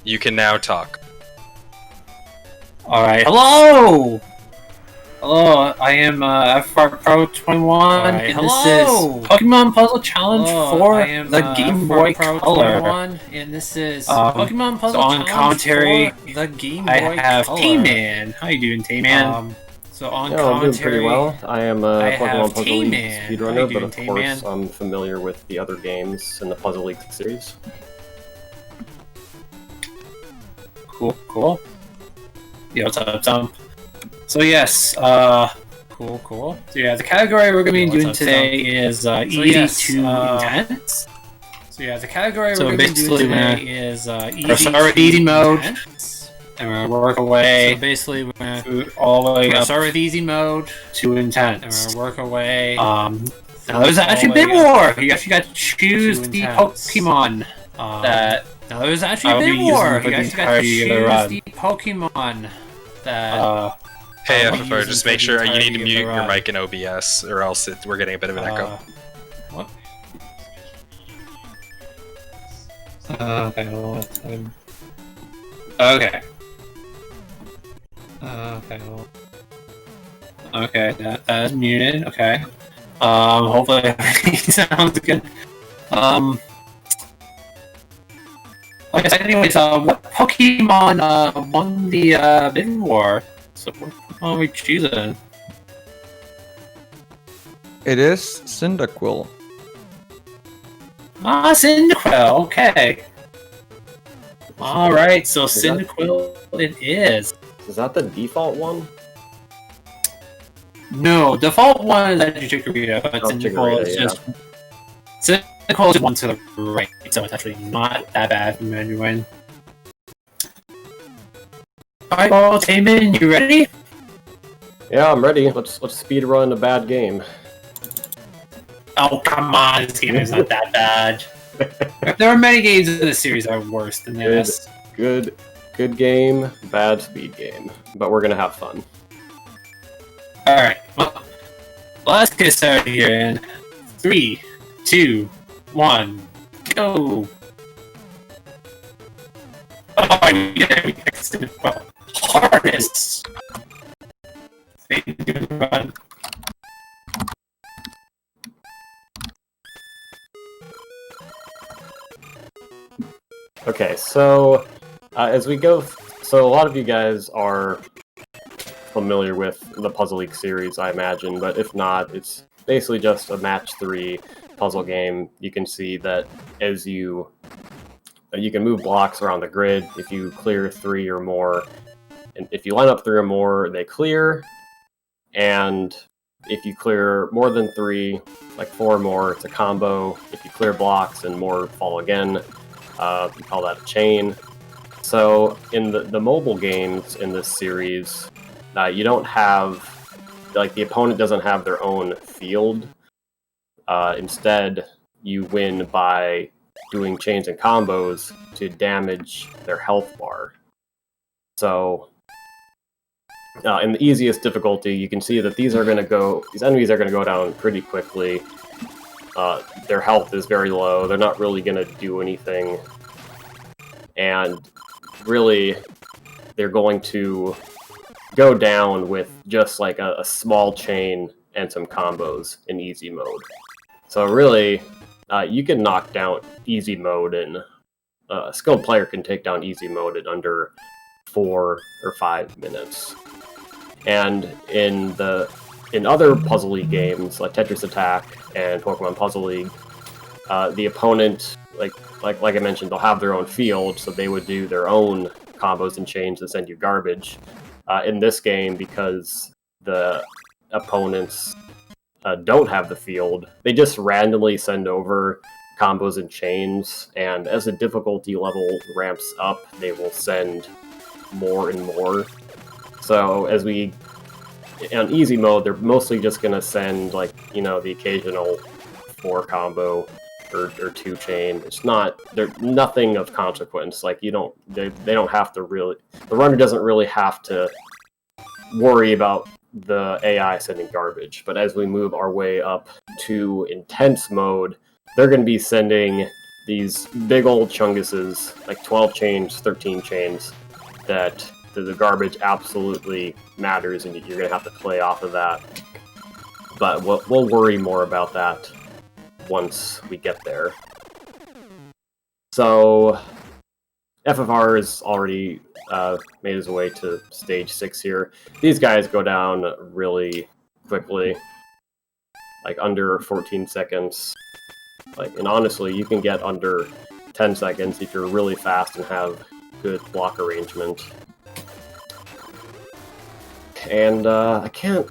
You can now talk. Alright, hello! Hello, I am FFRPro21, and this is Pokemon Puzzle Challenge for the Game Boy Color. And this is Pokemon Puzzle Challenge for the Game Boy Color. I have T-Man. How you doing, T-Man? I'm doing pretty well. I am a Pokemon Puzzle League speedrunner, but of course I'm familiar with the other games in the Puzzle League series. Cool. Yeah, what's up? So yes, cool. So yeah, the category we're going to be doing today is easy to intense. So yeah, the category we're going to be doing today is easy mode, and we're going to work away. So basically, we're going to all the way up. Start with easy mode to intense, and we're going to work away. Now there's actually a bit more. You actually got to choose the Pokemon that. Now there's actually a bit more. You guys got to choose the Pokemon that. Hey, FFR, just make sure you need to mute your mic in OBS, or else we're getting a bit of an echo. What? Okay, hold on. Okay. Okay, that is muted. Okay. Hopefully everything sounds good. Okay, so anyways, what Pokemon won the Big War? So what are we choosing? It is Cyndaquil. Ah, Cyndaquil, okay. Alright, so Cyndaquil it is. Is that the default one? No, default one is actually Chikorita, but Cyndaquil is just... Cyndaquil is one to the right, so it's actually not that bad from anyone. Alright, well, Taman, you ready? Yeah, I'm ready. Let's speedrun a bad game. Oh, come on, this game is not that bad. There are many games in this series that are worse than this. Good game, bad speed game. But we're gonna have fun. Alright, well, let's get started here in 3, 2, 1, go! Oh, yeah, we fixed it. Well, hardest! Run. Okay, so as we go, so a lot of you guys are familiar with the Puzzle League series, I imagine, but if not, it's basically just a match 3 puzzle game. You can see that as you can move blocks around the grid. If you clear 3 or more, and if you line up 3 or more, they clear. And if you clear more than 3, like 4 or more, it's a combo. If you clear blocks and more fall again, we call that a chain. So in the mobile games in this series, you don't have, like, the opponent doesn't have their own field. Instead, you win by doing chains and combos to damage their health bar. So in the easiest difficulty, you can see that these enemies are going to go down pretty quickly. Their health is very low. They're not really going to do anything. And really, they're going to go down with just like a small chain and some combos in easy mode. So really, you can knock down easy mode, and a skilled player can take down easy mode in under 4 or 5 minutes. And in other Puzzle League games like Tetris Attack and Pokemon Puzzle League, the opponent, like I mentioned, they'll have their own field, so they would do their own combos and chains and send you garbage. In this game, because the opponents don't have the field, they just randomly send over combos and chains, and as the difficulty level ramps up, they will send more and more. So on easy mode, they're mostly just going to send, like, the occasional 4 combo or 2 chain. They're nothing of consequence. Like, they don't have to really, the runner doesn't really have to worry about the AI sending garbage. But as we move our way up to intense mode, they're going to be sending these big old chunguses, like 12 chains, 13 chains, that the garbage absolutely matters, and you're going to have to play off of that. But we'll worry more about that once we get there. So, FFR has already made his way to stage 6 here. These guys go down really quickly, like under 14 seconds. And honestly, you can get under 10 seconds if you're really fast and have good block arrangement. And I can't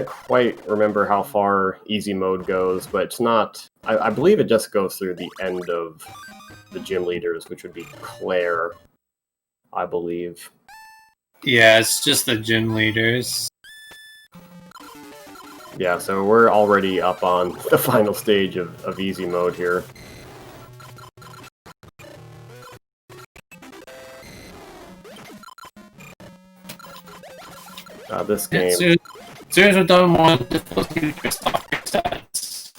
quite remember how far easy mode goes, but it's not. I believe it just goes through the end of the gym leaders, which would be Claire, I believe. Yeah, it's just the gym leaders. Yeah, so we're already up on the final stage of easy mode here. This game... As soon as we're done one, difficulty just off your stats.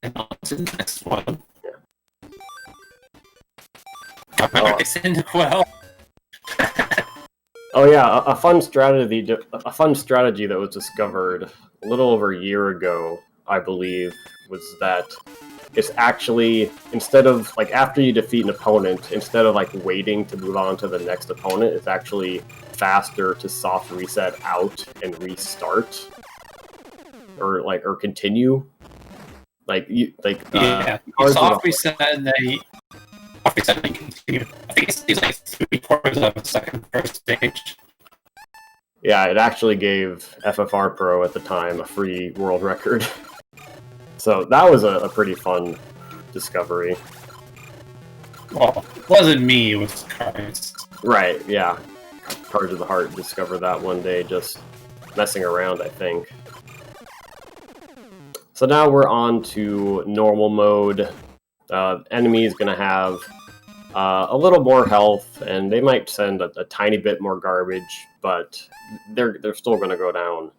And on to the next one. Well. Oh yeah, a fun strategy that was discovered a little over a year ago, I believe, was that it's actually, instead of, like, after you defeat an opponent, instead of, like, waiting to move on to the next opponent, it's actually faster to soft reset out and restart. Or continue. You soft reset and then continue. I think it's like 3/4 of a second per stage. Yeah, it actually gave FFRPro at the time a free world record. So that was a pretty fun discovery. Well, it wasn't me, it was Cards. Right, yeah. Cards of the Heart discovered that one day, just messing around, I think. So now we're on to normal mode. Enemy is going to have a little more health, and they might send a tiny bit more garbage, but they're still going to go down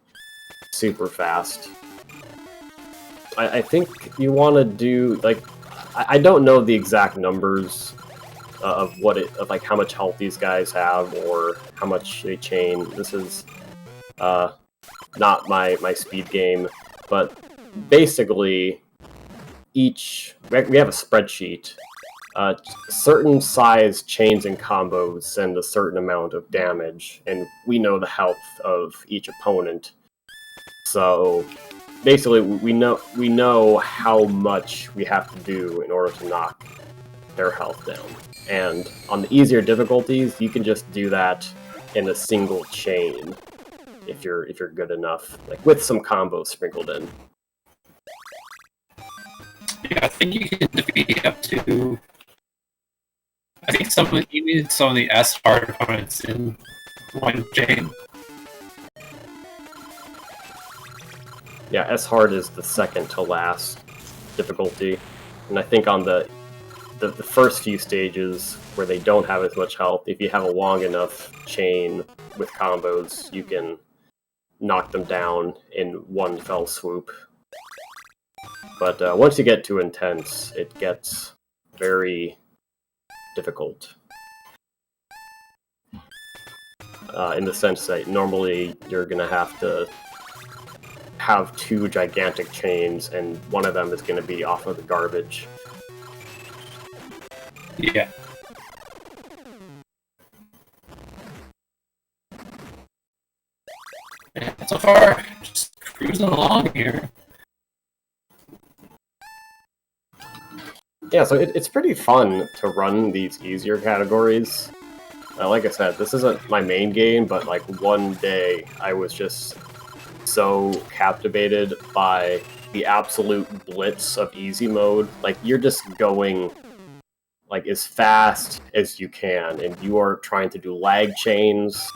super fast. I think you want to do, like, I don't know the exact numbers of like how much health these guys have or how much they chain. This is not my speed game, but basically we have a spreadsheet. Certain size chains and combos send a certain amount of damage, and we know the health of each opponent. So basically, we know how much we have to do in order to knock their health down. And on the easier difficulties, you can just do that in a single chain if you're good enough, like with some combos sprinkled in. Yeah, I think you can defeat up to. I think you need some of the S hard opponents in one chain. Yeah, S hard is the second to last difficulty, and I think on the first few stages where they don't have as much health, if you have a long enough chain with combos, you can knock them down in one fell swoop. But once you get too intense, it gets very difficult. In the sense that normally you're going to have two gigantic chains, and one of them is going to be off of the garbage. Yeah. And so far, just cruising along here. Yeah, so it's pretty fun to run these easier categories. Like I said, this isn't my main game, but like one day I was just so captivated by the absolute blitz of easy mode. Like, you're just going like as fast as you can, and you are trying to do lag chains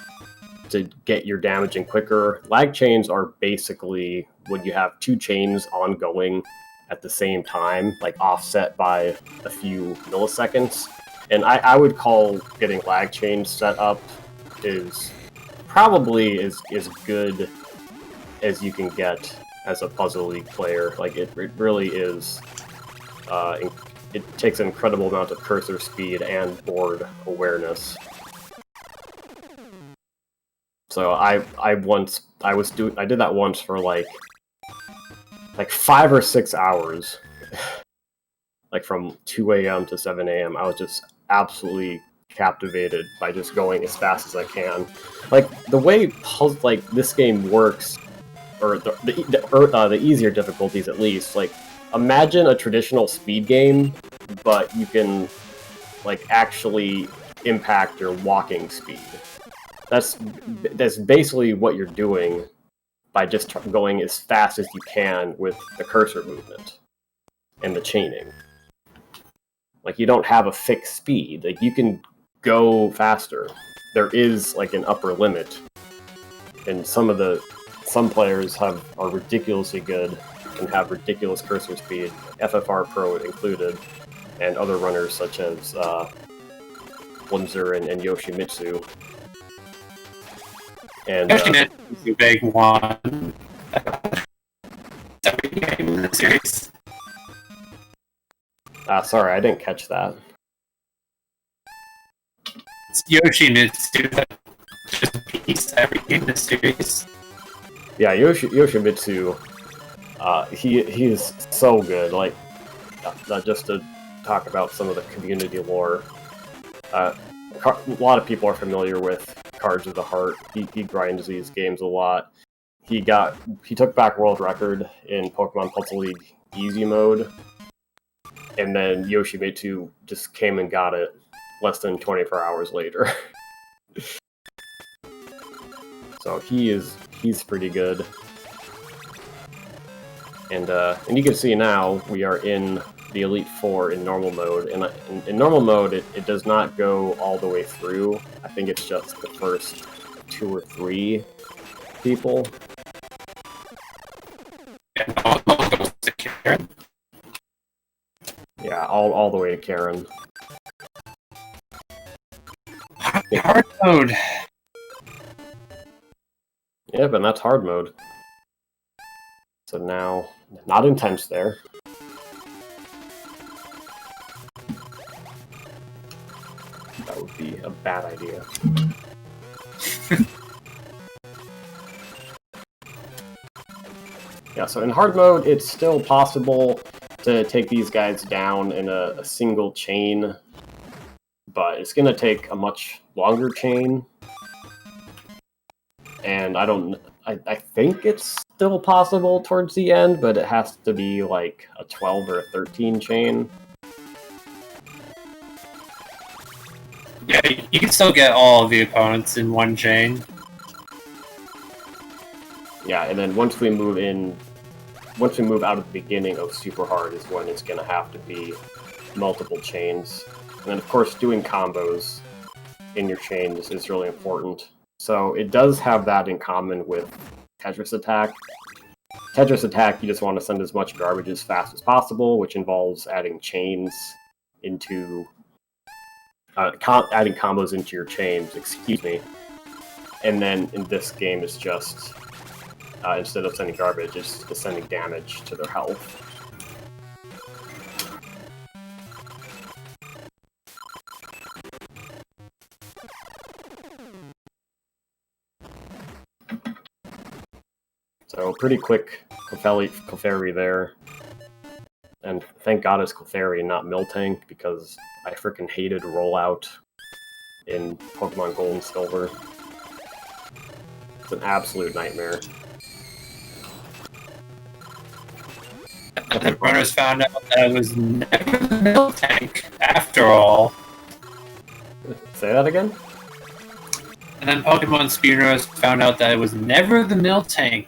to get your damage in quicker. Lag chains are basically when you have two chains ongoing at the same time, like offset by a few milliseconds. And I would call getting lag chains set up is probably as good as you can get as a Puzzle League player. Like, it really is it takes an incredible amount of cursor speed and board awareness. So I did that once for like 5 or 6 hours, like from 2 a.m. to 7 a.m. I was just absolutely captivated by just going as fast as I can. Like the way this game works, or the easier difficulties at least. Like imagine a traditional speed game, but you can like actually impact your walking speed. That's basically what you're doing by just going as fast as you can with the cursor movement and the chaining. Like you don't have a fixed speed. Like you can go faster. There is like an upper limit, and some players are ridiculously good and have ridiculous cursor speed, FFRPro included, and other runners such as Blimzer and Yoshimitsu. And Yoshimitsu's a big one. Every game in the series. Sorry, I didn't catch that. It's Yoshimitsu that just beats every game in the series. Yeah, Yoshimitsu, he is so good. Like, just to talk about some of the community lore, a lot of people are familiar with Cards of the Heart. He grinds these games a lot. He took back world record in Pokemon Puzzle League Easy Mode, and then Yoshimitsu just came and got it less than 24 hours later. So he's pretty good. And you can see now we are in the Elite Four in normal mode, and in normal mode it does not go all the way through. I think it's just the first 2 or 3 people. Yeah, all the way to Karen. Hard mode. Yeah, but that's hard mode. So now, not intense there. That would be a bad idea. Yeah, so in hard mode, it's still possible to take these guys down in a single chain, but it's going to take a much longer chain. And I think it's still possible towards the end, but it has to be like a 12 or a 13 chain. Yeah, you can still get all of the opponents in one chain. Yeah, and then once we move out of the beginning of super hard is when it's going to have to be multiple chains. And then of course doing combos in your chains is really important. So it does have that in common with Tetris Attack. Tetris Attack, you just want to send as much garbage as fast as possible, which involves adding chains into... adding combos into your chains, excuse me. And then in this game, it's just... instead of sending garbage, it's sending damage to their health. So pretty quick Clefairy there. And thank God it's Clefairy, not Miltank, because I freaking hated Rollout in Pokemon Gold and Silver. It's an absolute nightmare. And the runners found out that it was never the Miltank, after all. Say that again? And then Pokemon speedrunners found out that it was never the Miltank.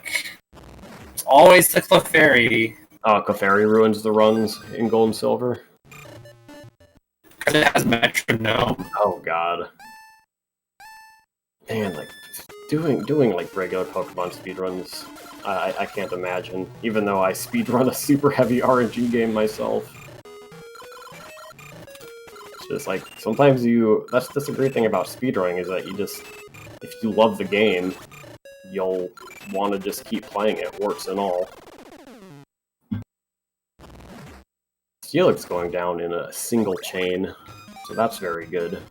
It's always the Clefairy. Oh, Clefairy ruins the runs in Gold and Silver? Because it has Metronome. Oh god. Man, like, doing like regular Pokemon speedruns, I can't imagine, even though I speedrun a super heavy RNG game myself. It's just like, sometimes that's the great thing about speedrunning, is that if you love the game, you'll want to just keep playing it, warts and all. Steelix going down in a single chain, so that's very good.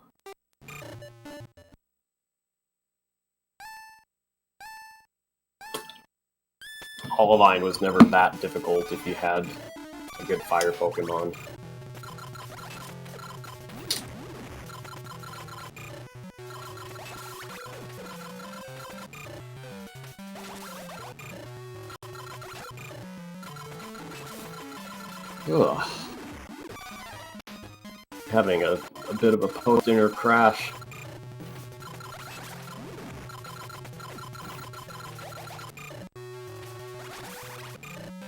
Hollow was never that difficult if you had a good fire Pokemon. Ugh. Having a bit of a post-inner crash.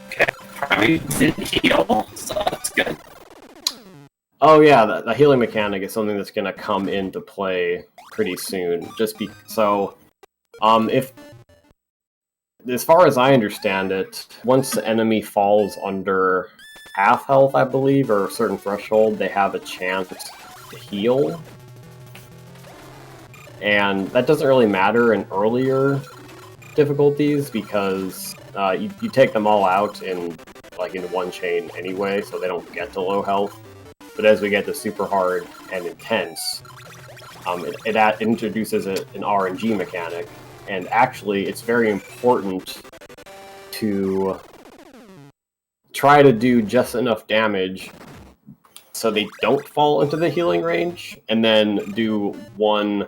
Okay, Prime didn't heal, so that's good. Oh yeah, the healing mechanic is something that's going to come into play pretty soon. If as far as I understand it, once the enemy falls under half health, I believe, or a certain threshold, they have a chance to heal. And that doesn't really matter in earlier difficulties because you take them all out in one chain anyway, so they don't get to low health. But as we get to super hard and intense, it introduces an RNG mechanic, and actually it's very important to try to do just enough damage so they don't fall into the healing range, and then do one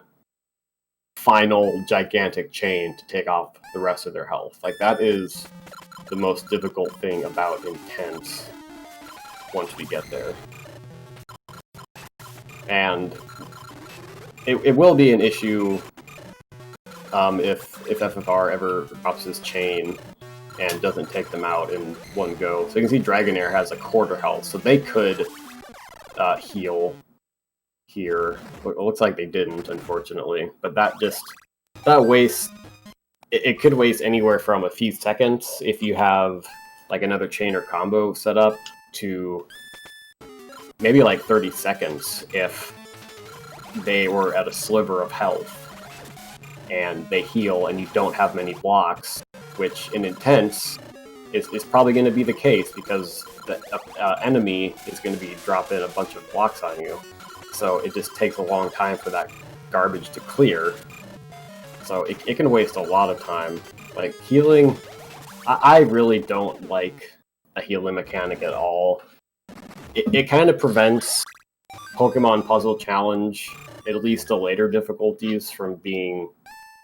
final gigantic chain to take off the rest of their health. Like, that is the most difficult thing about intense once we get there. And it will be an issue if FFR ever drops his chain and doesn't take them out in one go. So you can see Dragonair has a quarter health, so they could heal here. It looks like they didn't, unfortunately. But that wastes... It could waste anywhere from a few seconds if you have like another chain or combo set up to maybe like 30 seconds if they were at a sliver of health and they heal and you don't have many blocks, which in Intense is probably going to be the case because the enemy is going to be dropping a bunch of blocks on you. So it just takes a long time for that garbage to clear. So it can waste a lot of time. Like, healing, I really don't like a healing mechanic at all. It kind of prevents Pokemon Puzzle Challenge, at least the later difficulties, from being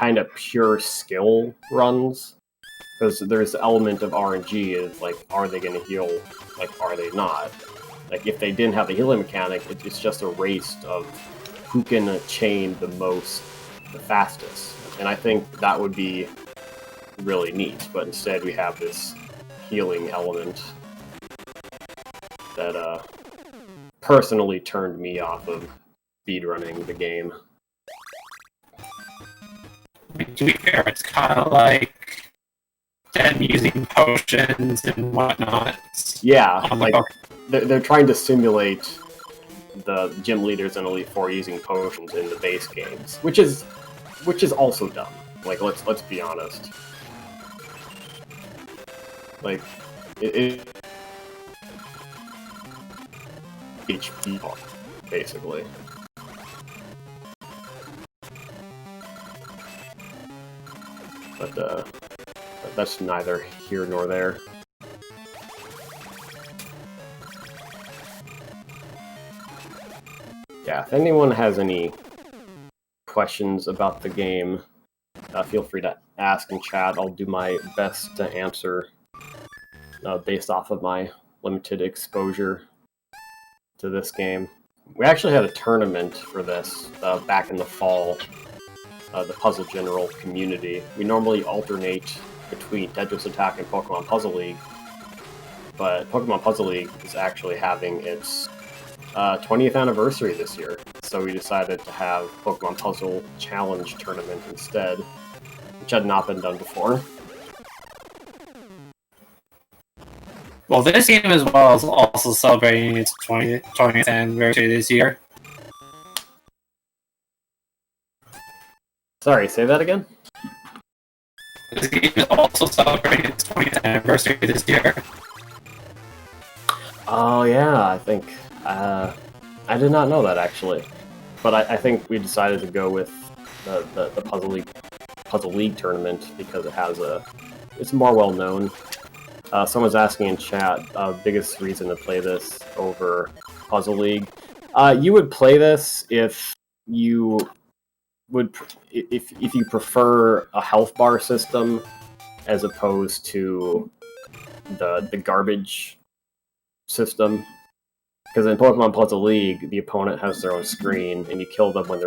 kind of pure skill runs. Because there's the element of RNG of, like, are they going to heal? Like, are they not? Like, if they didn't have the healing mechanic, it's just a race of who can chain the most, the fastest. And I think that would be really neat, but instead we have this healing element that personally turned me off of speedrunning the game. To be fair, it's kind of like them using potions and whatnot. Yeah, like they're trying to simulate the gym leaders in Elite Four using potions in the base games, which is also dumb. Like, let's be honest. Like, it HP basically. But that's neither here nor there. Yeah, if anyone has any questions about the game, feel free to ask in chat. I'll do my best to answer based off of my limited exposure to this game. We actually had a tournament for this back in the fall, the Puzzle General community. We normally alternate between Tetris Attack and Pokemon Puzzle League, but Pokemon Puzzle League is actually having its 20th anniversary this year, so we decided to have Pokemon Puzzle Challenge Tournament instead, which had not been done before. Well, this game as well is also celebrating its 20th anniversary this year. Sorry, say that again? This game is also celebrating its 20th anniversary this year. Oh yeah, I think I did not know that actually, but I think we decided to go with the Puzzle League tournament because it's more well known. Someone's asking in chat, biggest reason to play this over Puzzle League. You would play this if you if you prefer a health bar system as opposed to the garbage system. Because in Pokemon Puzzle League, the opponent has their own screen, and you kill them when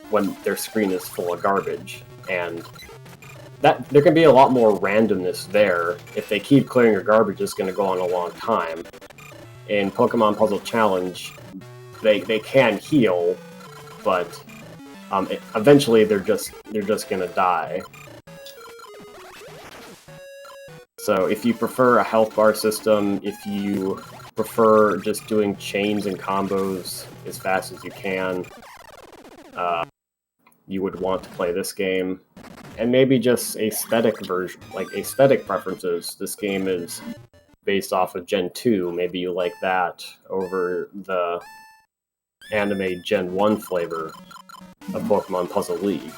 when their screen is full of garbage, and there can be a lot more randomness there. If they keep clearing your garbage, it's going to go on a long time. In Pokemon Puzzle Challenge, they can heal, but eventually they're just going to die. So if you prefer a health bar system, if you prefer just doing chains and combos as fast as you can, you would want to play this game. And maybe just aesthetic preferences. This game is based off of Gen 2. Maybe you like that over the anime Gen 1 flavor of Pokemon Puzzle League.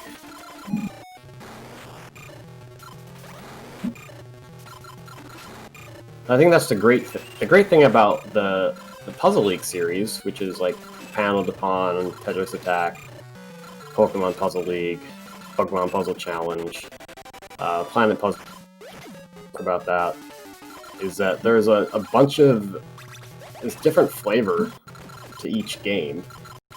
I think that's the great thing about the Puzzle League series, which is like Panel Dupont, Tetris Attack, Pokemon Puzzle League, Pokemon Puzzle Challenge, Planet Puzzle. About that is that there's there's different flavor to each game,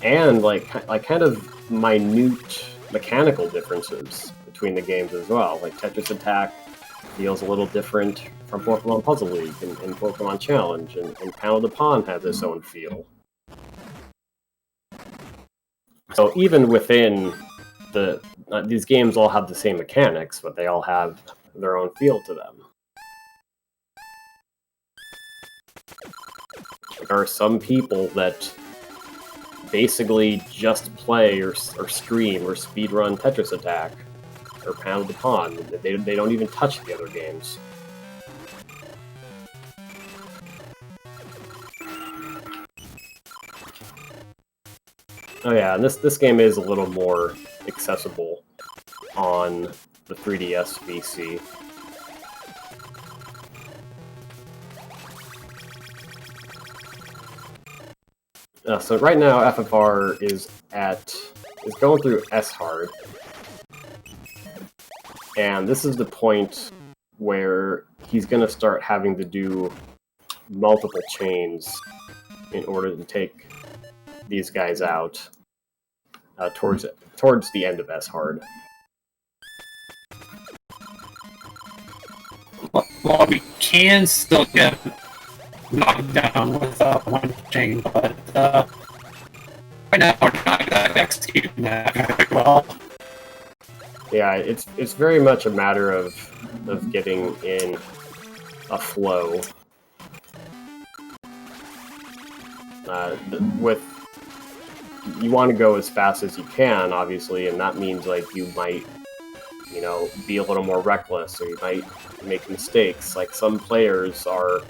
and like kind of minute mechanical differences between the games as well. Like Tetris Attack feels a little different from Pokemon Puzzle League and Pokemon Challenge, and Panel Dupont has its own feel. So even within these games all have the same mechanics, but they all have their own feel to them. There are some people that basically just play or stream or speedrun Tetris Attack or Panel Dupont. They don't even touch the other games. Oh yeah, and this game is a little more accessible on the 3DS VC. So right now, FFR is going through S hard, and this is the point where he's going to start having to do multiple chains in order to take these guys out towards the end of S hard. Well, we can still get knocked down with one chain, but right now we're not executing that very well. Yeah, it's very much a matter of getting in a flow. You want to go as fast as you can, obviously, and that means like you might, be a little more reckless, or you might make mistakes. Like some players are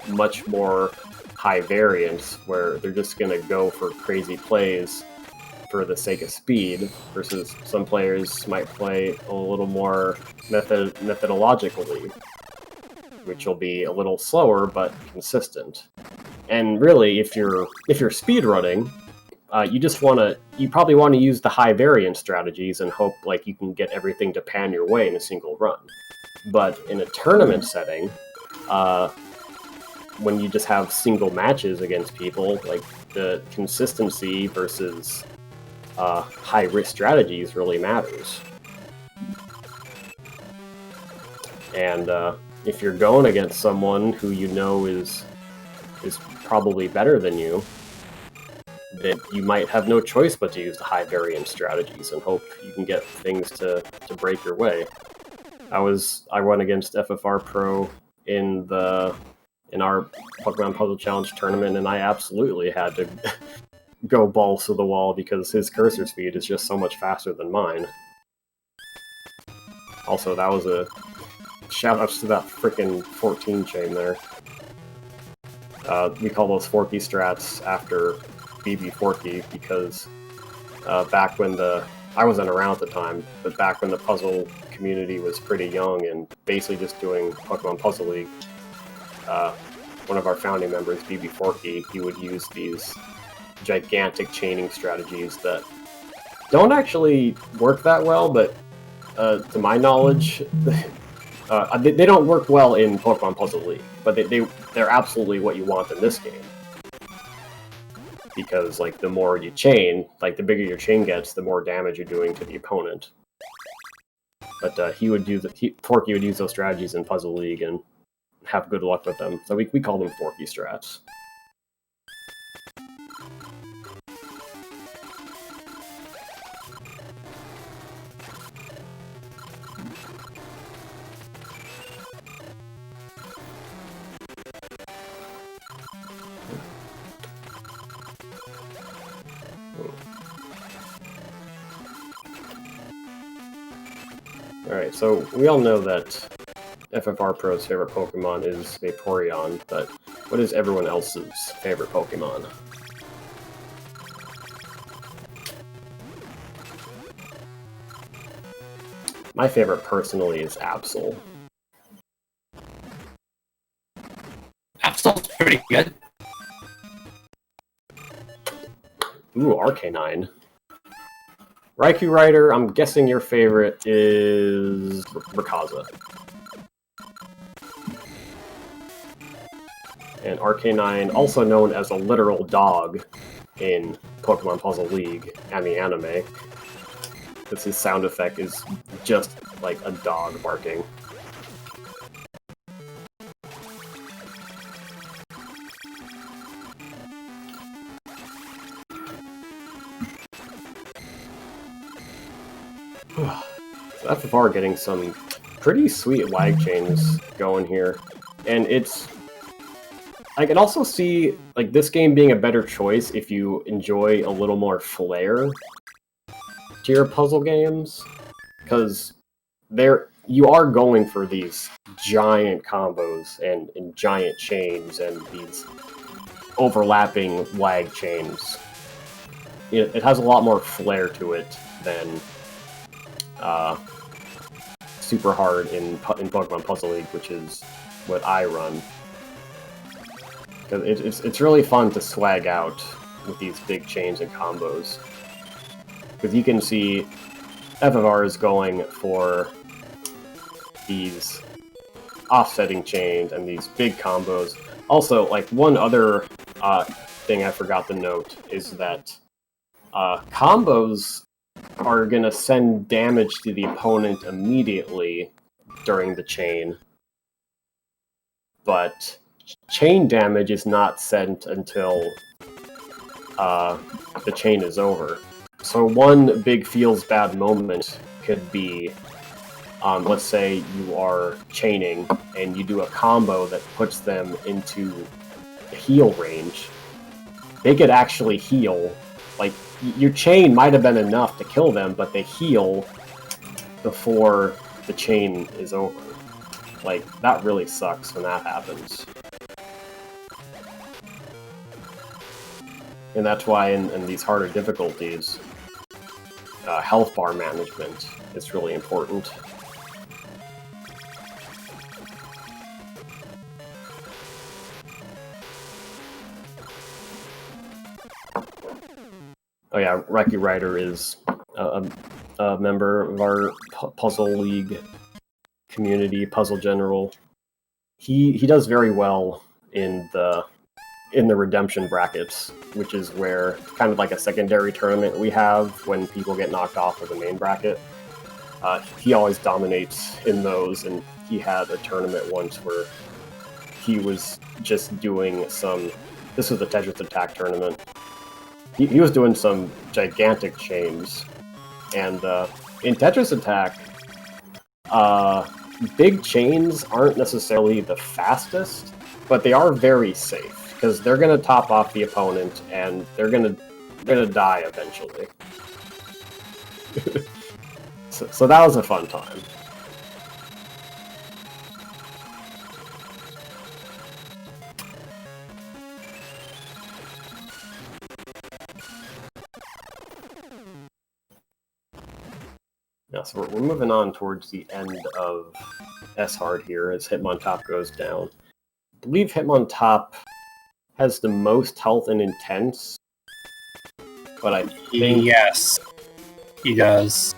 much more high variance, where they're just going to go for crazy plays for the sake of speed, versus some players might play a little more methodologically, which will be a little slower but consistent. And really, if you're speedrunning, you probably want to use the high variance strategies and hope like you can get everything to pan your way in a single run. But in a tournament setting, when you just have single matches against people, like the consistency versus high risk strategies really matters. And if you're going against someone who you know is probably better than you, then you might have no choice but to use the high variance strategies and hope you can get things to break your way. I went against FFRPro in our Pokemon Puzzle Challenge tournament, and I absolutely had to go balls to the wall because his cursor speed is just so much faster than mine. Also, that was a shout-outs to that frickin' 14 chain there. We call those Forky strats after BB Forky because back when I wasn't around at the time, but back when the puzzle community was pretty young and basically just doing Pokemon Puzzle League, one of our founding members, BB Forky, he would use these gigantic chaining strategies that don't actually work that well, but to my knowledge, they don't work well in Pokemon Puzzle League, but they're absolutely what you want in this game. Because, like, the more you chain, like, the bigger your chain gets, the more damage you're doing to the opponent. But Forky would use those strategies in Puzzle League and have good luck with them. So we call them Forky strats. Alright, so we all know that FFRPro's favorite Pokemon is Vaporeon, but what is everyone else's favorite Pokemon? My favorite, personally, is Absol. Absol's pretty good. Ooh, Arcanine. Raikou Rider, I'm guessing your favorite is Rayquaza. And Arcanine, also known as a literal dog in Pokemon Puzzle League and the anime, because his sound effect is just like a dog barking. So FFR getting some pretty sweet lag chains going here, and I can also see like this game being a better choice if you enjoy a little more flair to your puzzle games, because you are going for these giant combos and giant chains and these overlapping lag chains. It has a lot more flair to it than super hard in Pokemon Puzzle League, which is what I run. Because it's really fun to swag out with these big chains and combos. Because you can see FFR is going for these offsetting chains and these big combos. Also, like, one other thing I forgot to note is that combos are going to send damage to the opponent immediately during the chain, but chain damage is not sent until the chain is over. So one big feels bad moment could be, let's say you are chaining and you do a combo that puts them into heal range. They could actually heal, like, your chain might have been enough to kill them, but they heal before the chain is over. Like, that really sucks when that happens. And that's why in these harder difficulties, health bar management is really important. Oh yeah, Raikou Rider is a member of our Puzzle League community, Puzzle General. He does very well in the redemption brackets, which is where kind of like a secondary tournament we have when people get knocked off of the main bracket. He always dominates in those, and he had a tournament once where he was just doing some. This was the Tetris Attack tournament. He was doing some gigantic chains, and in Tetris Attack, big chains aren't necessarily the fastest, but they are very safe, because they're going to top off the opponent, and they're gonna die eventually. So that was a fun time. Yeah, so we're moving on towards the end of S-Hard here as Hitmontop goes down. I believe Hitmontop has the most health in Intense, but I think... Yes, he does.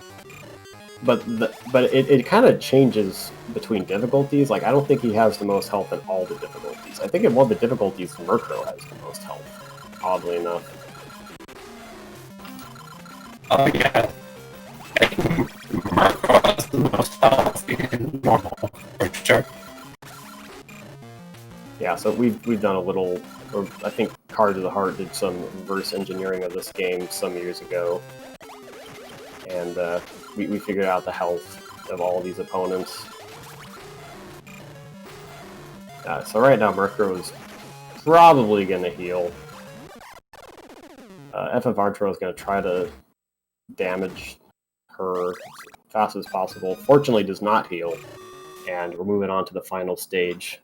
But it kind of changes between difficulties. Like, I don't think he has the most health in all the difficulties. I think in one of the difficulties, Murkrow has the most health, oddly enough. Oh, yeah. I think Murkrow has the most health in normal, for sure. Yeah, so we've done a little... Or I think Card to the Heart did some reverse engineering of this game some years ago. And we figured out the health of all of these opponents. So right now Murkrow is probably going to heal. FFRPro is going to try to damage her as fast as possible. Fortunately does not heal. And we're moving on to the final stage.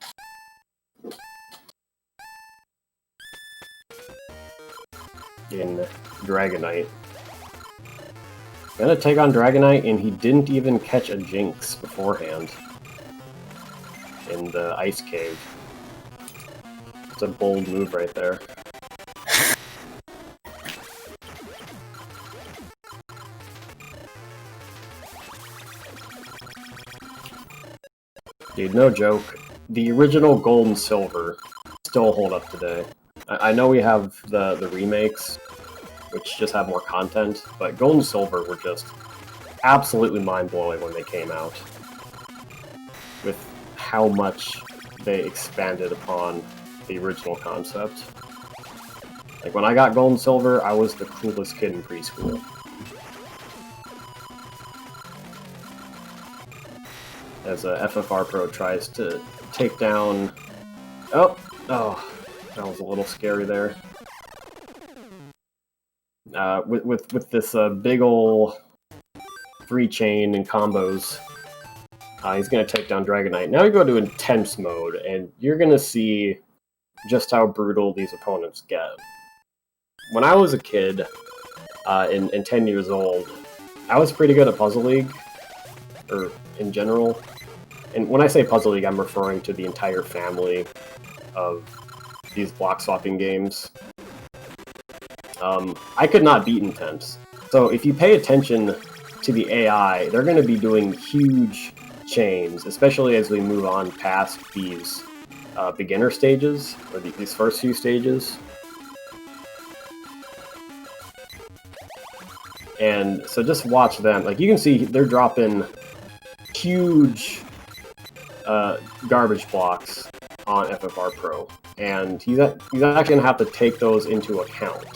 In Dragonite. Gonna take on Dragonite, and he didn't even catch a Jinx beforehand in the Ice Cave. It's a bold move right there. Dude, no joke. The original Gold and Silver still hold up today. I know we have the remakes, which just have more content, but Gold and Silver were just absolutely mind-blowing when they came out, with how much they expanded upon the original concept. Like, when I got Gold and Silver, I was the coolest kid in preschool. As FFRPro tries to take down... Oh, that was a little scary there. With this big ol' free chain and combos, he's going to take down Dragonite. Now we go to Intense mode, and you're going to see just how brutal these opponents get. When I was a kid, and 10 years old, I was pretty good at Puzzle League, or in general. And when I say Puzzle League, I'm referring to the entire family of these block swapping games. I could not beat Intense. So if you pay attention to the AI, they're going to be doing huge chains, especially as we move on past these beginner stages, or these first few stages. And so just watch them. Like, you can see they're dropping huge garbage blocks on FFRPro, and he's actually going to have to take those into account.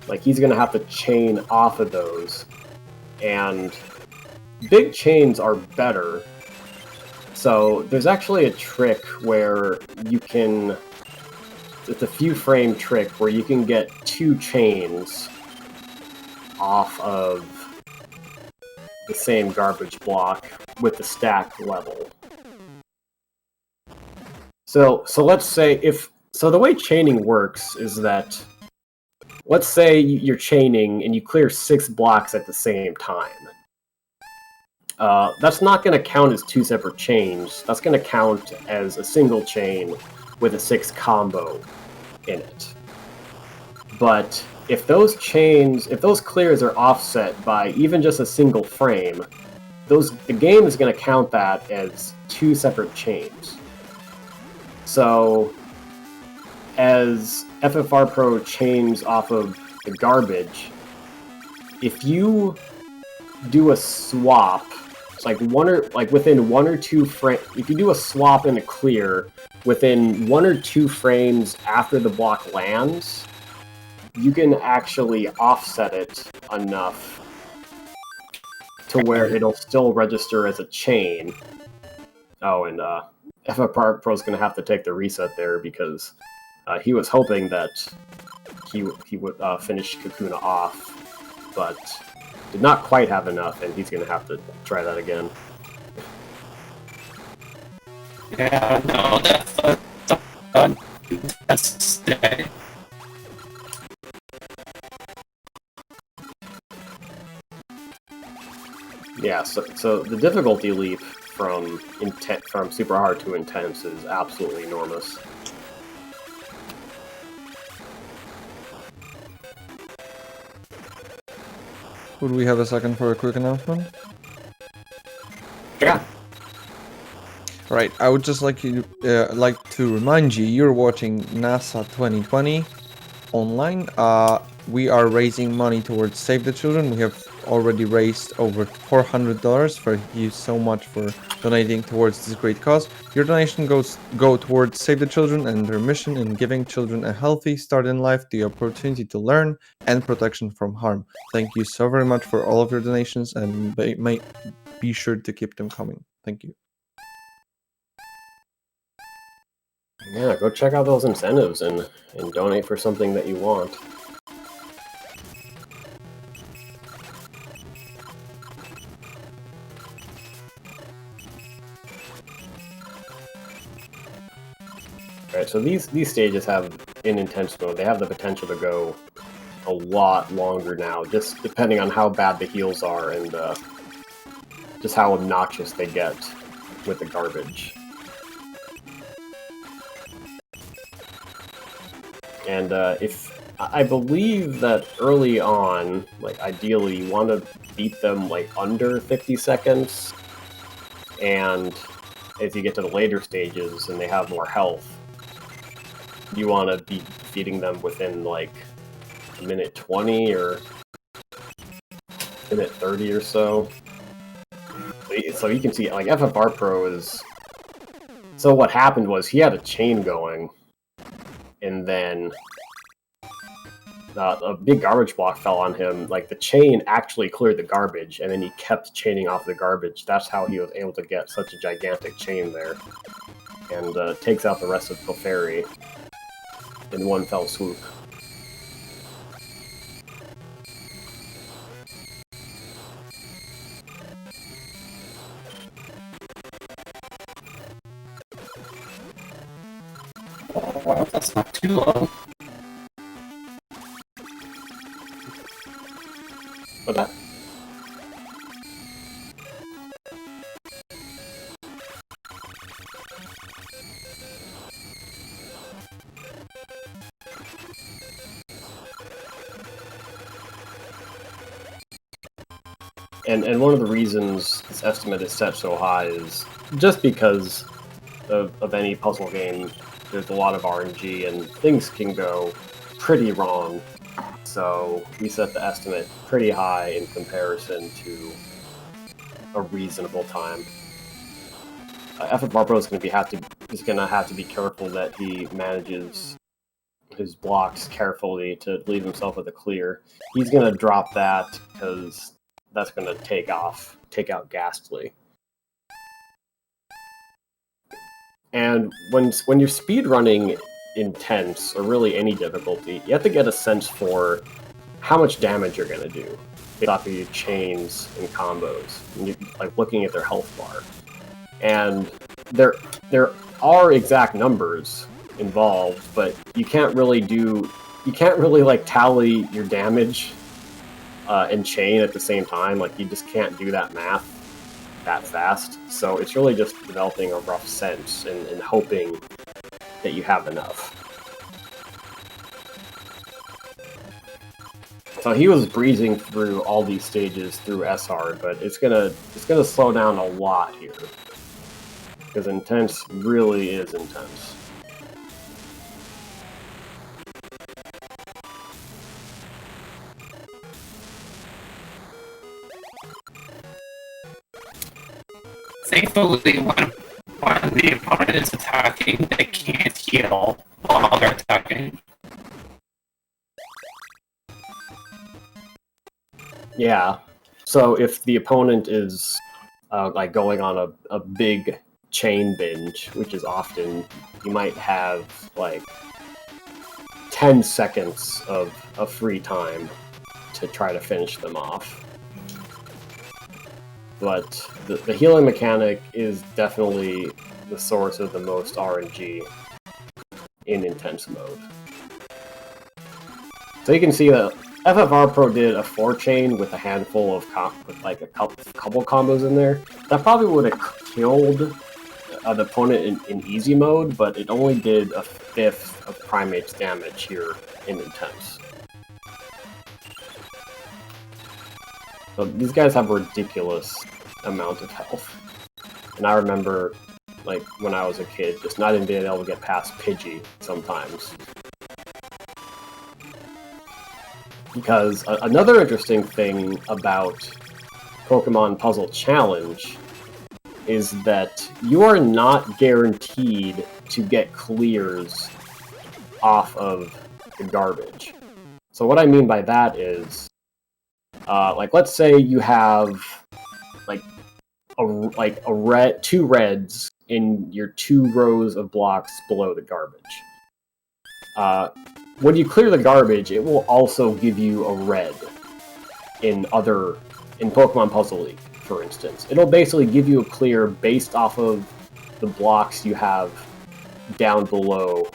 Like, he's going to have to chain off of those, and big chains are better. So there's actually a trick where you can... It's a few frame trick where you can get 2 chains off of the same garbage block with the stack level. So let's say so the way chaining works is that, let's say you're chaining and you clear 6 blocks at the same time. That's not going to count as 2 separate chains. That's going to count as a single chain with a 6 combo in it. But if those clears are offset by even just a single frame, the game is going to count that as 2 separate chains. So, as FFRPro chains off of the garbage, if you do a swap, it's like within 1 or 2 frames, if you do a swap in a clear within 1 or 2 frames after the block lands, you can actually offset it enough to where it'll still register as a chain. Oh, and FFRPro's going to have to take the reset there because he was hoping that he would finish Kakuna off, but did not quite have enough, and he's going to have to try that again. Yeah, no, that's today. Yeah, so the difficulty leap from super hard to intense is absolutely enormous. Would we have a second for a quick announcement? Yeah. Right, I would just like to remind you, you're watching NASA 2020 online. We are raising money towards Save the Children. We have already raised over $400. Thank you so much for donating towards this great cause. Your donation go towards Save the Children and their mission in giving children a healthy start in life, the opportunity to learn, and protection from harm. Thank you so very much for all of your donations, and be sure to keep them coming. Thank you. Yeah, go check out those incentives and donate for something that you want. Alright, so these stages have, in intense mode, they have the potential to go a lot longer now, just depending on how bad the heals are and just how obnoxious they get with the garbage. And if I believe that early on, like ideally, you want to beat them like under 50 seconds, and as you get to the later stages and they have more health, you want to be beating them within like minute 20 or minute 30 or so. So you can see, like, FFRPro is... So what happened was he had a chain going, and then a big garbage block fell on him. Like, the chain actually cleared the garbage, and then he kept chaining off the garbage. That's how he was able to get such a gigantic chain there. And takes out the rest of Clefairy in one fell swoop. Oh, wow, that's not too low. But that... And one of the reasons this estimate is set so high is just because of any puzzle game, there's a lot of RNG and things can go pretty wrong. So we set the estimate pretty high in comparison to a reasonable time. FFRPro is going to have to be careful that he manages his blocks carefully to leave himself with a clear. He's going to drop that because that's going to take out Ghastly. And when you're speedrunning intense, or really any difficulty, you have to get a sense for how much damage you're going to do based off of your chains and combos, and like looking at their health bar. And there are exact numbers involved, but you can't really like tally your damage and chain at the same time. Like, you just can't do that math that fast. So it's really just developing a rough sense and hoping that you have enough. So he was breezing through all these stages through S-Hard, but it's gonna slow down a lot here. Because intense really is intense. Thankfully, when the opponent is attacking, they can't heal while they're attacking. Yeah. So if the opponent is like going on a big chain binge, which is often, you might have like 10 seconds of free time to try to finish them off. But the healing mechanic is definitely the source of the most RNG in intense mode. So you can see that FFRPro did a 4-chain with a handful of with a couple combos in there. That probably would have killed an opponent in easy mode, but it only did a fifth of Primate's damage here in Intense. So these guys have a ridiculous amount of health. And I remember, like, when I was a kid, just not even being able to get past Pidgey sometimes. Because another interesting thing about Pokemon Puzzle Challenge is that you are not guaranteed to get clears off of the garbage. So what I mean by that is, like, let's say you have two reds in your 2 rows of blocks below the garbage. When you clear the garbage, it will also give you a red in Pokemon Puzzle League, for instance. It'll basically give you a clear based off of the blocks you have down below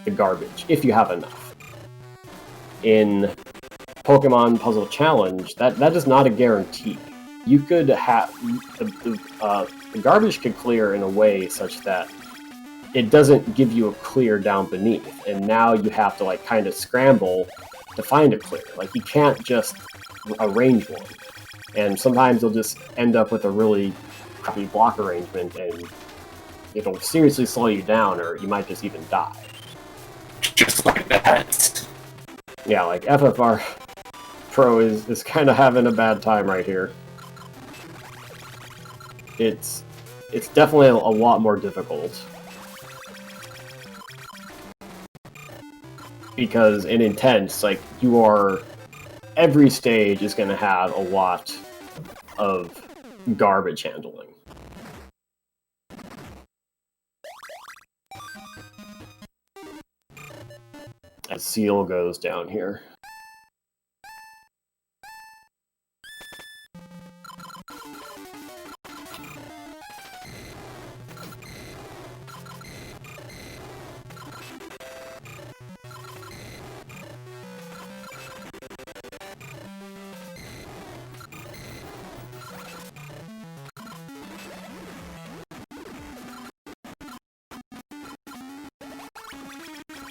the garbage, if you have enough. In Pokemon Puzzle Challenge, that is not a guarantee. You could have the garbage could clear in a way such that it doesn't give you a clear down beneath, and now you have to like kind of scramble to find a clear. Like you can't just arrange one, and sometimes you'll just end up with a really crappy block arrangement, and it'll seriously slow you down, or you might just even die. Just like that. Yeah, like FFR Pro is kind of having a bad time right here. It's definitely a lot more difficult. Because in Intense, like, every stage is going to have a lot of garbage handling. As Seal goes down here.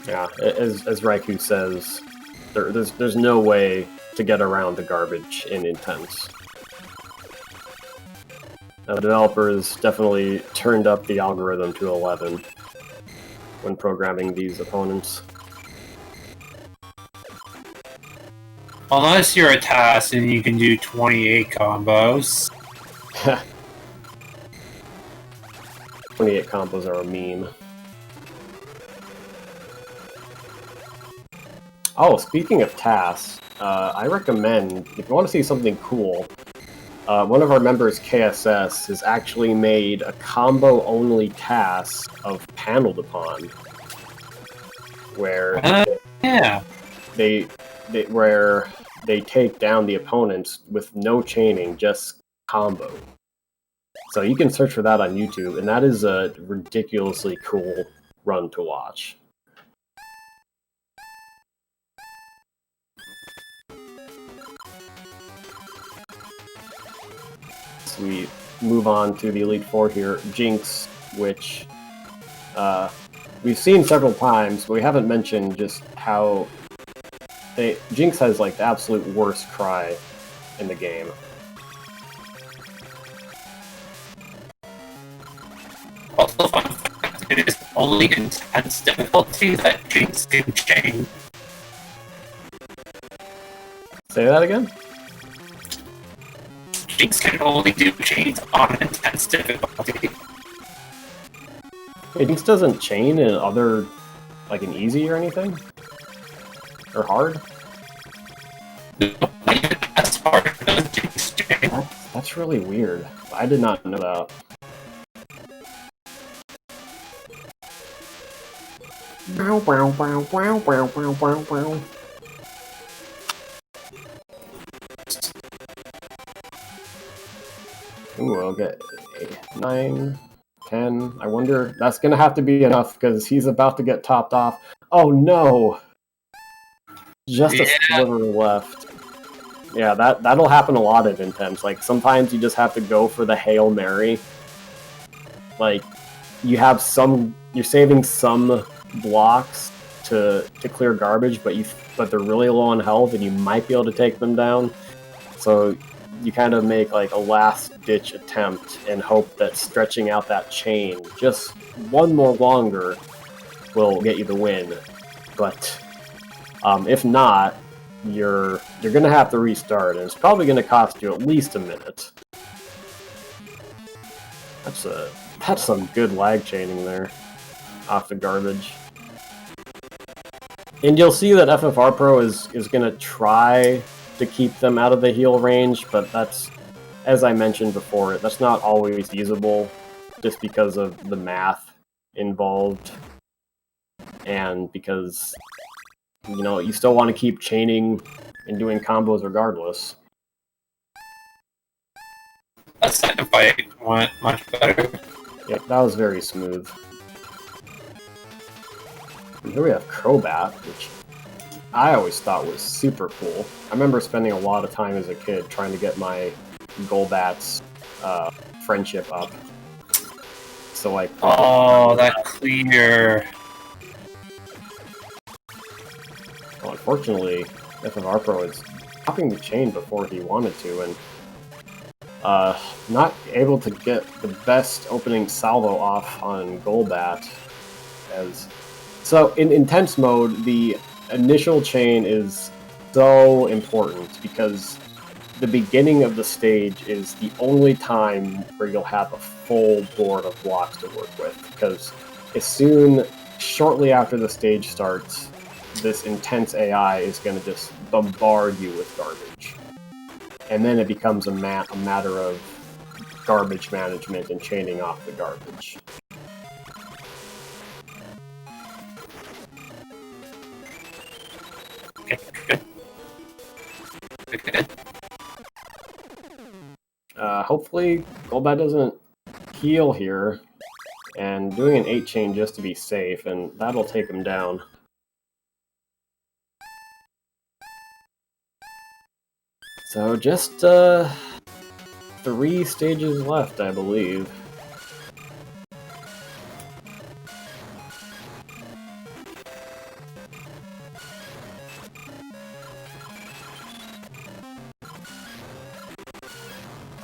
Yeah, as Raikou says, there's no way to get around the garbage in Intense. The developers definitely turned up the algorithm to 11 when programming these opponents. Unless you're a task and you can do 28 combos. 28 combos are a meme. Oh, speaking of tasks, I recommend, if you want to see something cool, one of our members, KSS, has actually made a combo-only task of Paneled Upon, where they take down the opponents with no chaining, just combo. So you can search for that on YouTube, and that is a ridiculously cool run to watch. We move on to the Elite Four here. Jinx, which we've seen several times, but we haven't mentioned just how Jinx has like the absolute worst cry in the game. Also, fun fact, it is only intense difficulty that Jinx can chain. Say that again? Jinx can only do chains on intense difficulty. Wait, Jinx doesn't chain in other, like in easy or anything? Or hard? That's hard for Jinx chain. That's really weird. I did not know that. Bow, bow, bow, bow, bow, bow, bow, bow. Ooh, I'll get 8, 9, 10. I wonder, that's gonna have to be enough because he's about to get topped off. Oh no! just a sliver left. Yeah, that'll happen a lot in Intense. Like, sometimes you just have to go for the Hail Mary. Like, you're saving some blocks to clear garbage, but they're really low on health, and you might be able to take them down. So you kind of make like a last-ditch attempt and hope that stretching out that chain just one more longer will get you the win. But if not, you're gonna have to restart, and it's probably gonna cost you at least a minute. That's some good lag chaining there off the garbage. And you'll see that FFRPro is gonna try to keep them out of the heal range, but that's, as I mentioned before, that's not always feasible just because of the math involved, and because you still want to keep chaining and doing combos regardless. That second fight went much better. Yeah, that was very smooth. And here we have Crobat, which I always thought was super cool. I remember spending a lot of time as a kid trying to get my Golbat's friendship up. So like, oh, that clear. Well, unfortunately, FFRPro is popping the chain before he wanted to, and not able to get the best opening salvo off on Golbat. So in Intense mode, the initial chain is so important because the beginning of the stage is the only time where you'll have a full board of blocks to work with, because shortly after the stage starts, this Intense AI is going to just bombard you with garbage. And then it becomes a matter of garbage management and chaining off the garbage. Okay. Hopefully Golbat doesn't heal here, and doing an 8 chain just to be safe, and that'll take him down. So just 3 stages left, I believe.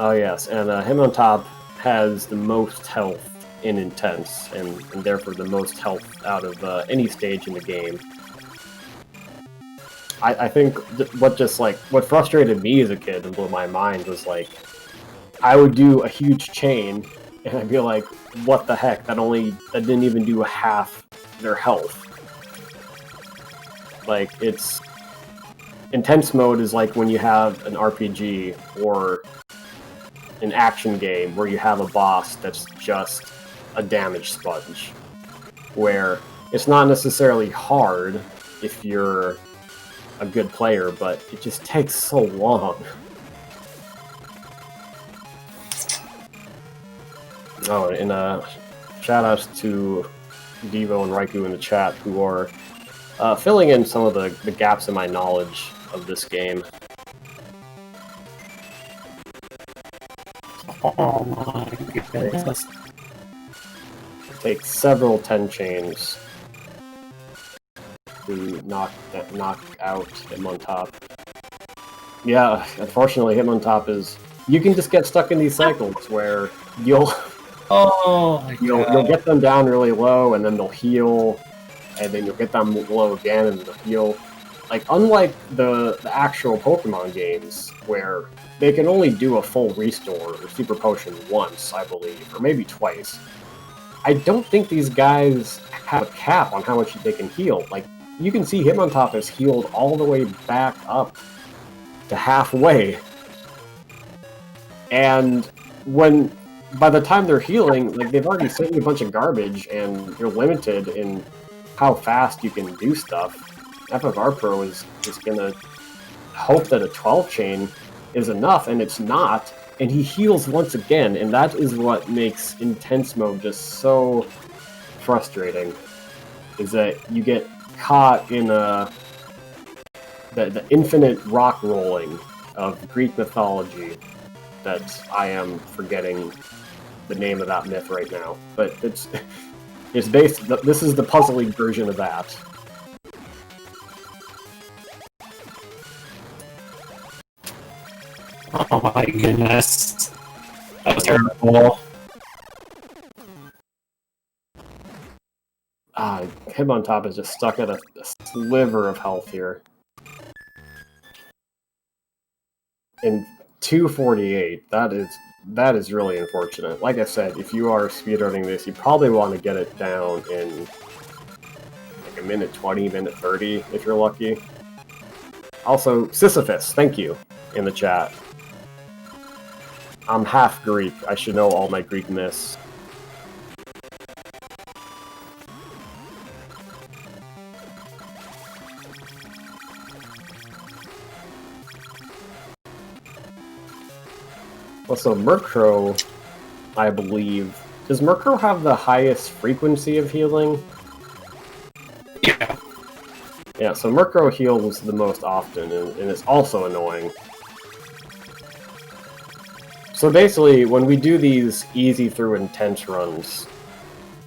Oh yes, and Hitmontop has the most health in Intense, and therefore the most health out of any stage in the game. I think what frustrated me as a kid and blew my mind was like, I would do a huge chain, and I'd be like, what the heck, that didn't even do half their health. Like, Intense mode is like when you have an RPG or an action game where you have a boss that's just a damage sponge, where it's not necessarily hard if you're a good player, but it just takes so long. Oh, and shout-outs to Devo and Raikou in the chat, who are filling in some of the gaps in my knowledge of this game. Oh my goodness. Take several 10 chains to knock out Hitmontop. Yeah, unfortunately, Hitmontop is... You can just get stuck in these cycles where you'll get them down really low, and then they'll heal, and then you'll get them low again, and they'll heal. Like, unlike the actual Pokemon games, where they can only do a full restore or Super Potion once, I believe, or maybe twice, I don't think these guys have a cap on how much they can heal. Like, you can see Hitmontop is healed all the way back up to halfway. And by the time they're healing, like, they've already sent you a bunch of garbage, and you're limited in how fast you can do stuff. FFRPro is just gonna hope that a 12 chain is enough, and it's not, and he heals once again, and that is what makes Intense mode just so frustrating, is that you get caught in the infinite rock rolling of Greek mythology that I am forgetting the name of that myth right now. But it's based. This is the Puzzle League version of that. Oh my goodness. That was terrible. Him on top is just stuck at a sliver of health here. In 248, that is really unfortunate. Like I said, if you are speedrunning this, you probably want to get it down in like a minute 20, minute 30, if you're lucky. Also, Sisyphus, thank you, in the chat. I'm half Greek. I should know all my Greek myths. Also, Murkrow, I believe... Does Murkrow have the highest frequency of healing? Yeah. Yeah, so Murkrow heals the most often, and it's also annoying. So basically, when we do these easy through intense runs,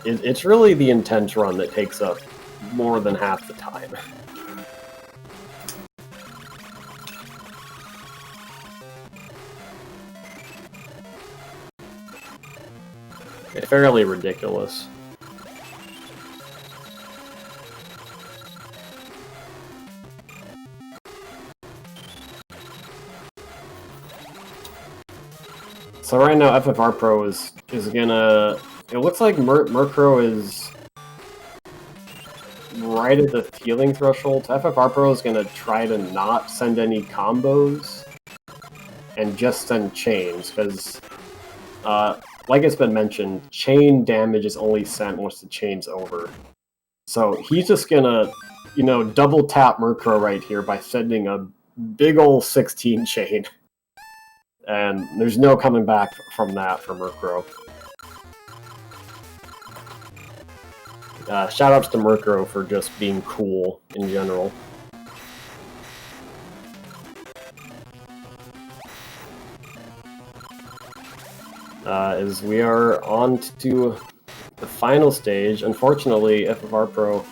it's really the intense run that takes up more than half the time. It's fairly ridiculous. So right now, FFRPro is gonna... It looks like Murkrow is right at the healing threshold. FFRPro is gonna try to not send any combos and just send chains, because, like it's been mentioned, chain damage is only sent once the chain's over. So he's just gonna, you know, double tap Murkrow right here by sending a big ol' 16 chain. And there's no coming back from that for Murkrow. Shoutouts to Murkrow for just being cool in general. As we are on to the final stage, unfortunately, FFRPro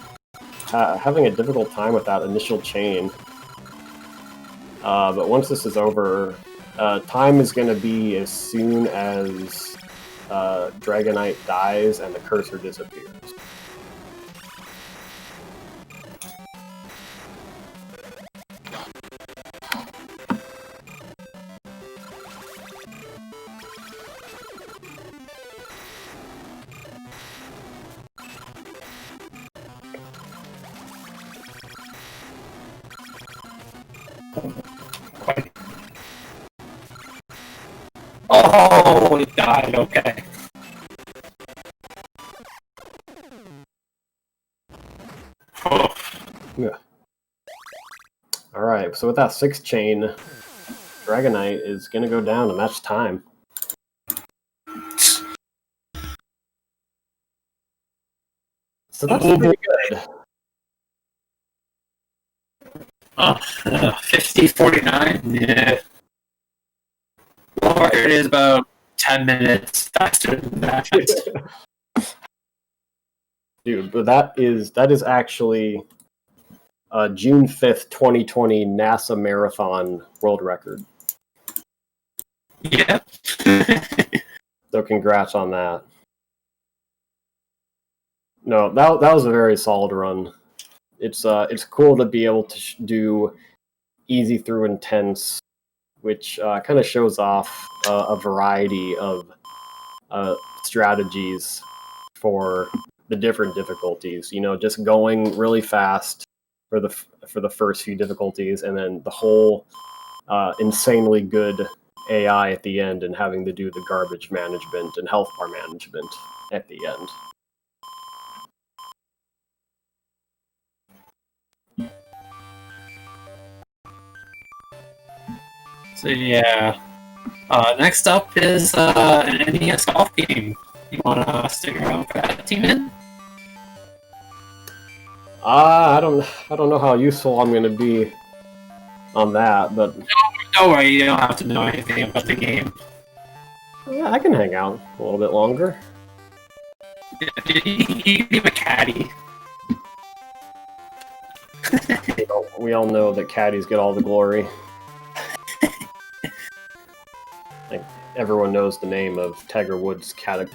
having a difficult time with that initial chain. But once this is over, time is going to be as soon as Dragonite dies and the cursor disappears. Oh, it died, okay. Oh. Yeah. Alright, so with that 6th chain, Dragonite is going to go down to match time. So that's pretty good. 50-49? Yeah. Or it is about 10 minutes faster than that. Dude, but that is actually June 5th, 2020 NASA Marathon world record. Yep. So congrats on that. No, that was a very solid run. It's cool to be able to do easy through intense, which kind of shows off a variety of strategies for the different difficulties. You know, just going really fast for the first few difficulties, and then the whole insanely good AI at the end, and having to do the garbage management and health bar management at the end. So yeah. Next up is an NES golf game. You wanna stick around for that, Team? I don't know how useful I'm gonna be. on that, but Don't worry, you don't have to know anything about the game. yeah, I can hang out a little bit longer. You can be a caddy. We all know that caddies get all the glory. Like everyone knows the name of Tiger Woods' caddy.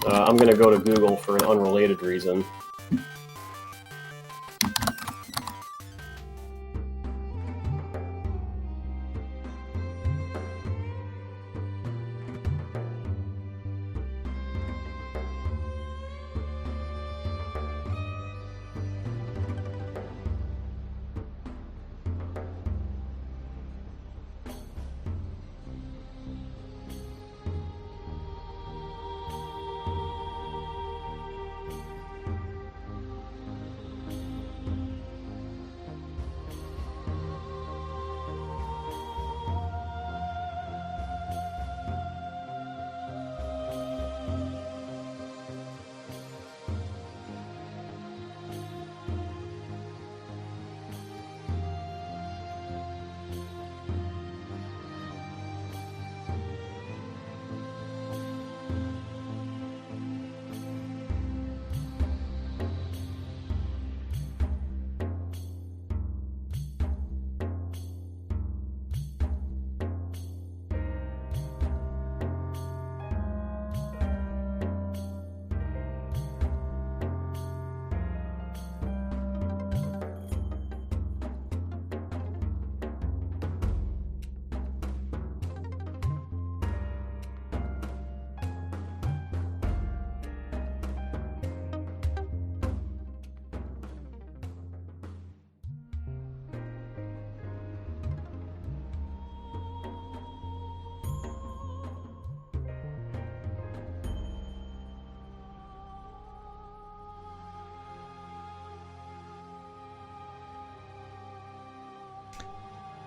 I'm gonna go to Google for an unrelated reason.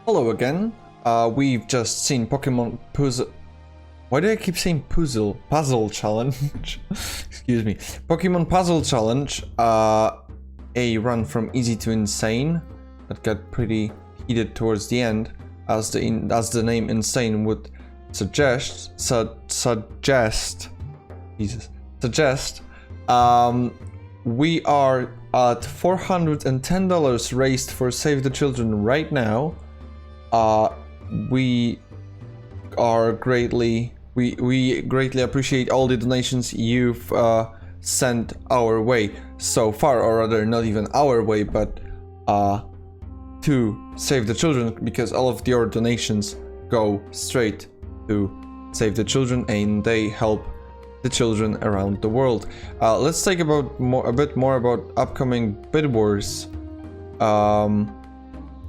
Hello again. We've just seen Pokemon Puzzle. Why do I keep saying puzzle? Puzzle challenge. Excuse me. Pokemon Puzzle Challenge. A run from easy to insane that got pretty heated towards the end, as the name insane would suggest. We are at $410 raised for Save the Children right now. We greatly appreciate all the donations you've sent our way so far, or rather not even our way, but to Save the Children, because all of your donations go straight to Save the Children and they help the children around the world. Let's talk about a bit more about upcoming bid wars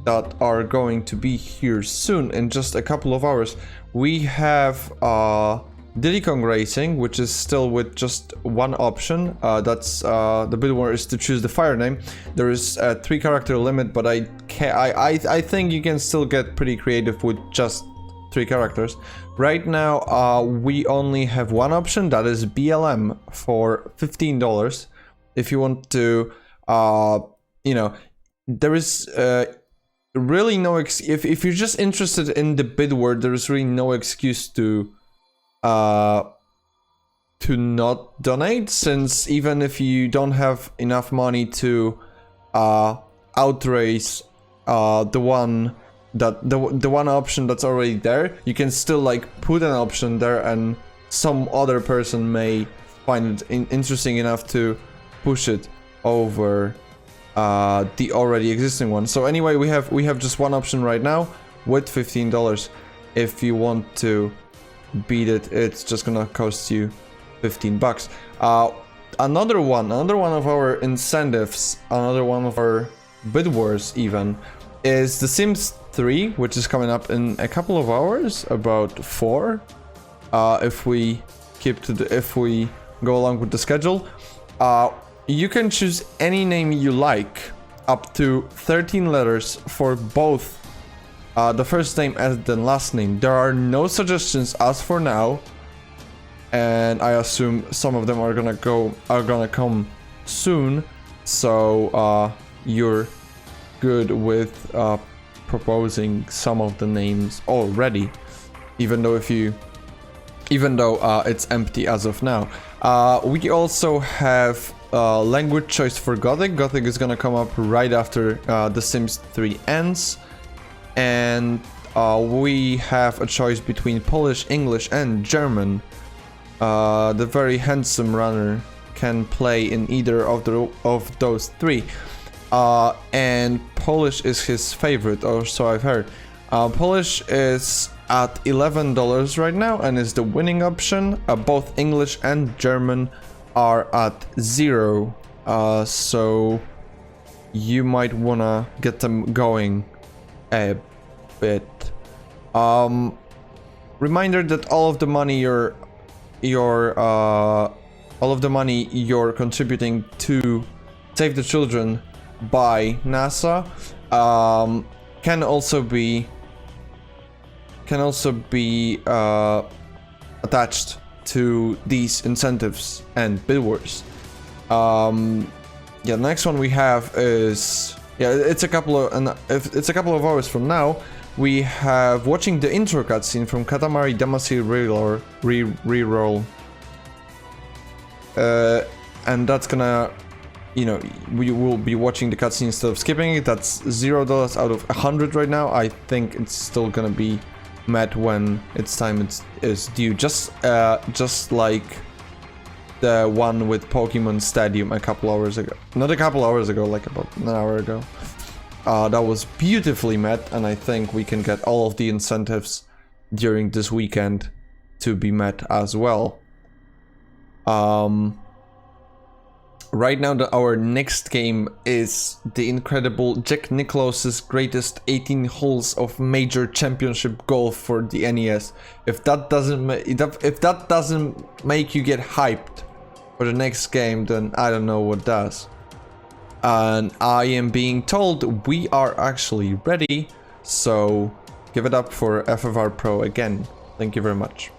that are going to be here soon in just a couple of hours. We have Diddy Kong Racing, which is still with just one option. That's the bid war is to choose the fire name. There is a 3-character limit, but I think you can still get pretty creative with just 3 characters. Right now, we only have one option, that is BLM for $15. If you want to, there is really no if you're just interested in the bid war, there is really no excuse to not donate, since even if you don't have enough money to outrace the one option that's already there, you can still like put an option there, and some other person may find it interesting enough to push it over the already existing one. So anyway, we have just one option right now with $15. If you want to beat it, it's just gonna cost you $15. Another one of our incentives, another one of our bid wars even, is The Sims 3, which is coming up in a couple of hours, about 4. If we go along with the schedule. You can choose any name you like, up to 13 letters for both the first name and the last name. There are no suggestions as for now, and I assume some of them are gonna come soon. So you're good with proposing some of the names already, even though it's empty as of now. We also have language choice for Gothic. Gothic is gonna come up right after The Sims 3 ends, and we have a choice between Polish, English, and German. The very handsome runner can play in either of those three, and Polish is his favorite, or so I've heard. Polish is at $11 right now and is the winning option. Both English and German are at 0, so you might wanna get them going a bit. Reminder that all of the money you're contributing to Save the Children by NASA can also be attached to these incentives and bid wars. Yeah, the next one we have is, yeah, it's a couple of hours from now. We have watching the intro cutscene from Katamari Damacy Reroll. And that's gonna, you know, we will be watching the cutscene instead of skipping it. That's $0 out of 100 right now. I think it's still gonna be met when its time is due. Just like the one with Pokemon Stadium a couple hours ago. Not a couple hours ago, like about an hour ago. That was beautifully met, and I think we can get all of the incentives during this weekend to be met as well. Right now, our next game is the incredible Jack Nicklaus's greatest 18 holes of major championship golf for the NES. If that doesn't make you get hyped for the next game, then I don't know what does. And I am being told we are actually ready, so give it up for FFRPro again. Thank you very much.